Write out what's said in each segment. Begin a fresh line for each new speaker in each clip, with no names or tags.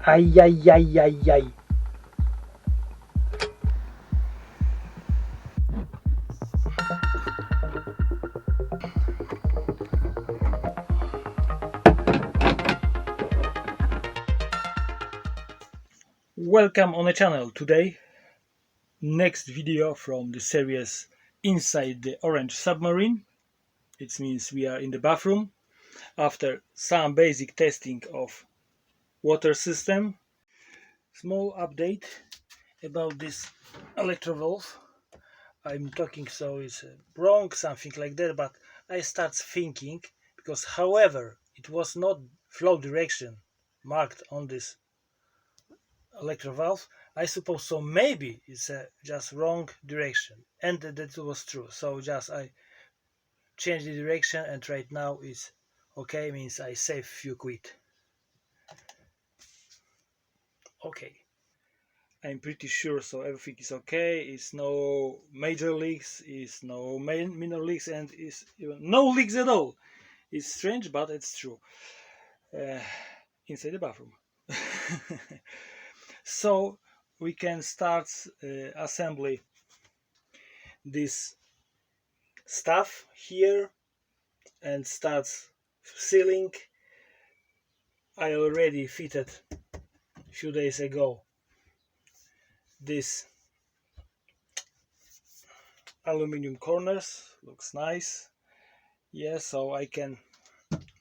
Ay, ay, ay, ay, ay. Welcome on the channel. Today, next video from the series Inside the Orange Submarine. It means we are in the bathroom after some basic testing of water system. Small update about this electro valve. I'm talking so it's wrong, something like that, but I start thinking because however it was not flow direction marked on this electro valve, I suppose so maybe it's just wrong direction, and that was true. So just I changed the direction and right now it's okay, means I save few quid. Okay, I'm pretty sure so everything is okay. It's no major leaks, it's no minor leaks, and it's even no leaks at all. It's strange, but it's true. Inside the bathroom. So we can start assembly this stuff here and start sealing. I already fitted a few days ago this aluminum corners, looks nice. Yeah, so I can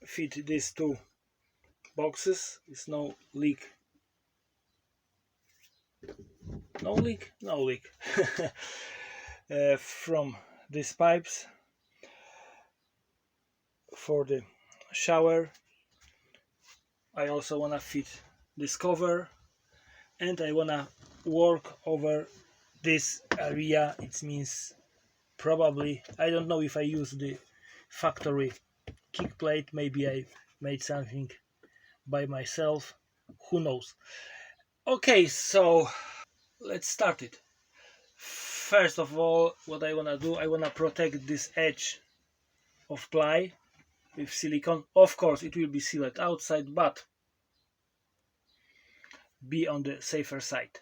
fit these two boxes. It's no leak. No leak? No leak. From these pipes for the shower. I also wanna fit this cover, and I wanna work over this area. It means probably, I don't know if I use the factory kick plate, maybe I made something by myself, who knows. Okay, so let's start it. First of all, what I wanna do, I wanna protect this edge of ply with silicone. Of course it will be sealed outside, but be on the safer side.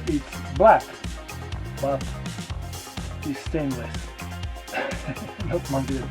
It's black, but it's stainless, not material.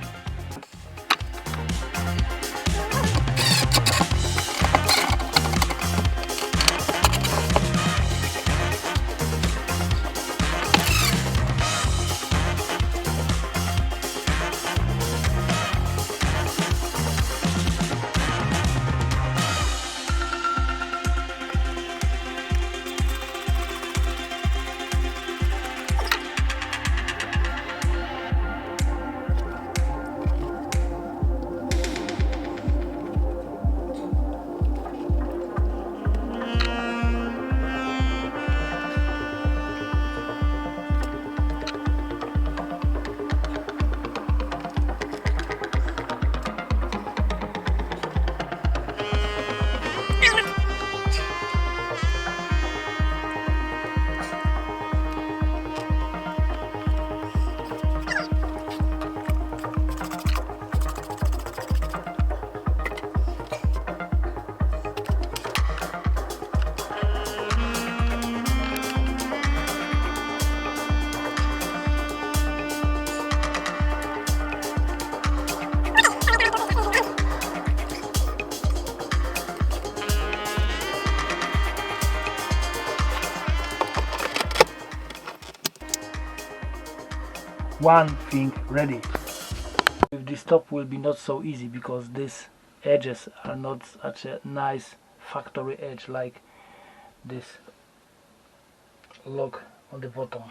one thing ready. With this top will be not so easy because these edges are not such a nice factory edge like this lock on the bottom.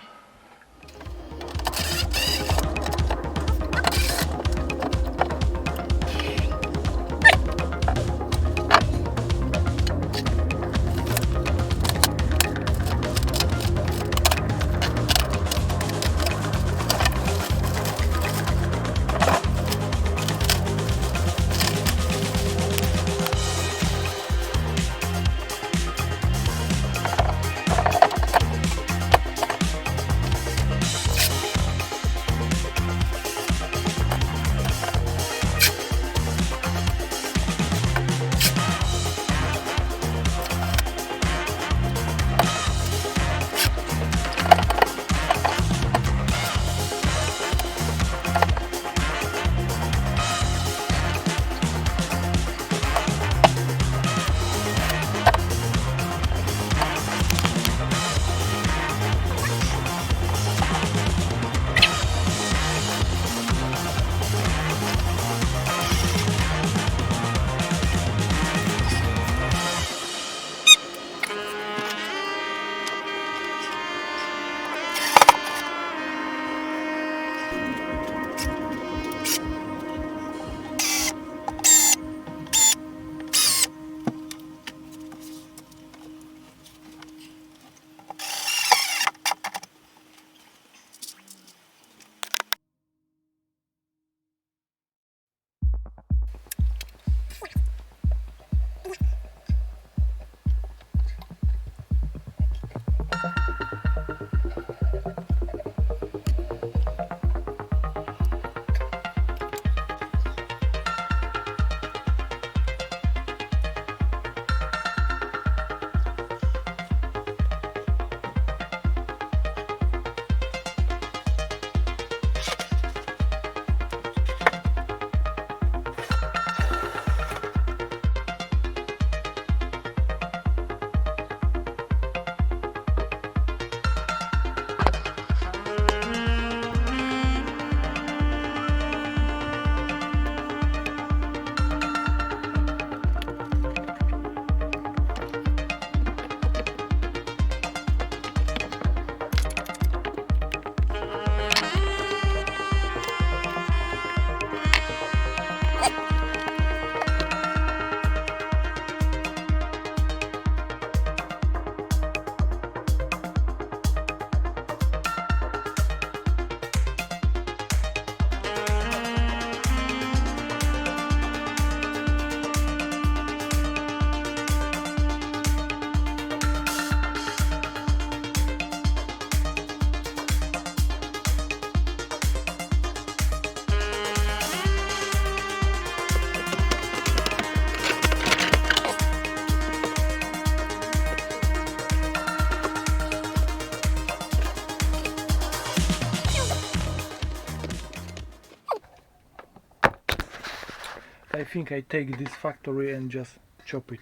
I think I take this factory and just chop it.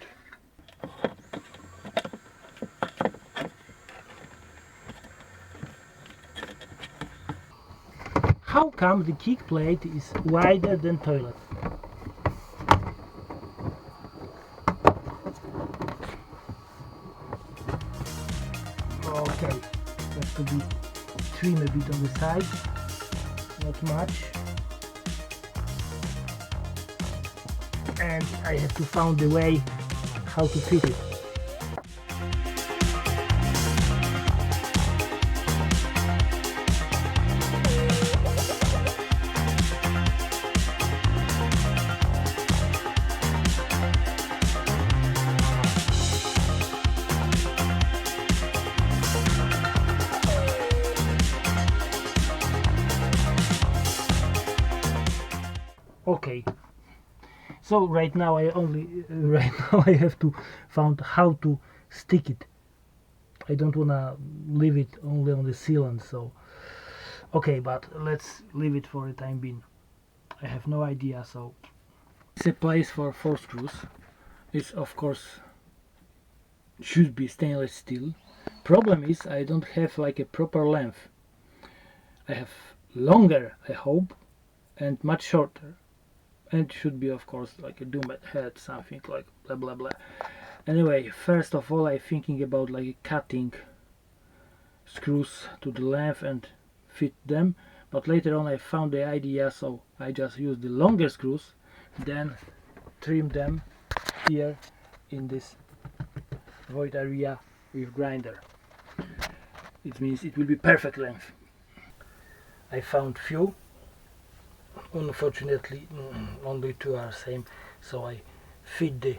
How come the kick plate is wider than toilet? Okay, have to be trim a bit on the side, not much. And I have to find the way how to fit it. Okay, so right now I have to find how to stick it. I don't wanna leave it only on the sealant, so okay, but let's leave it for the time being. I have no idea. So it's a place for 4 screws. It's of course should be stainless steel. Problem is I don't have like a proper length. I have longer, I hope, and much shorter. And should be, of course, like a doom head, something like blah blah blah. Anyway, first of all, I'm thinking about like cutting screws to the length and fit them, but later on I found the idea, so I just use the longer screws, then trim them here in this void area with grinder. It means it will be perfect length. I found few, unfortunately only two are same, so I fit the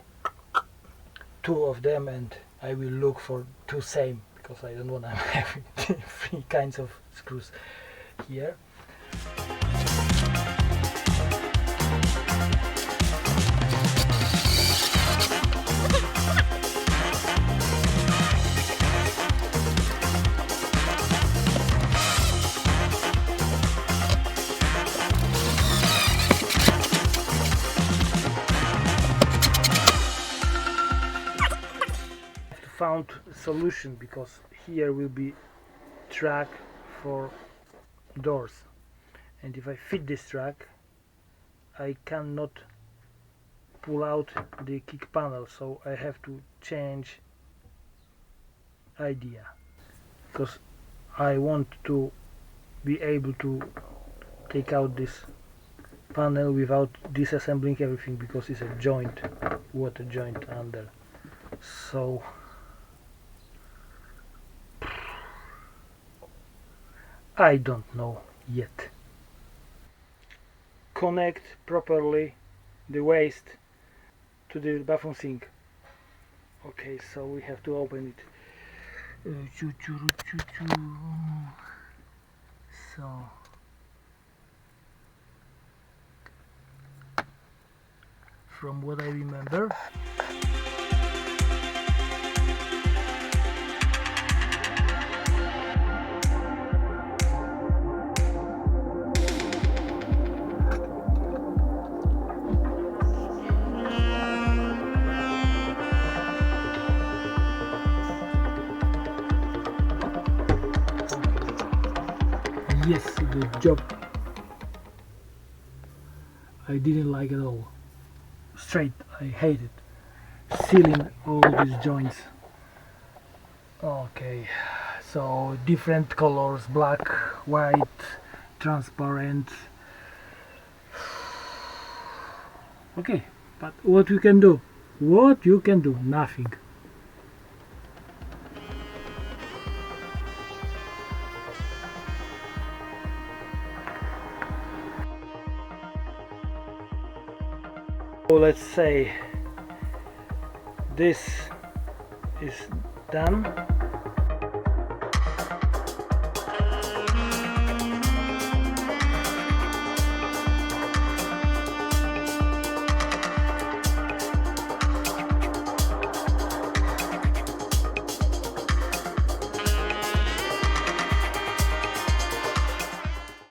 two of them and I will look for two same, because I don't want to have three kinds of screws here. Found a solution, because here will be track for doors, and if I fit this track I cannot pull out the kick panel, so I have to change idea, because I want to be able to take out this panel without disassembling everything, because it's a joint, water joint under. So I don't know yet. Connect properly the waste to the bathroom sink. Okay, so we have to open it. So from what I remember, yes, good job. I didn't like it at all. Straight, I hate it. Sealing all these joints. Okay, so different colors, black, white, transparent. Okay, but what you can do? What you can do? Nothing. So let's say this is done.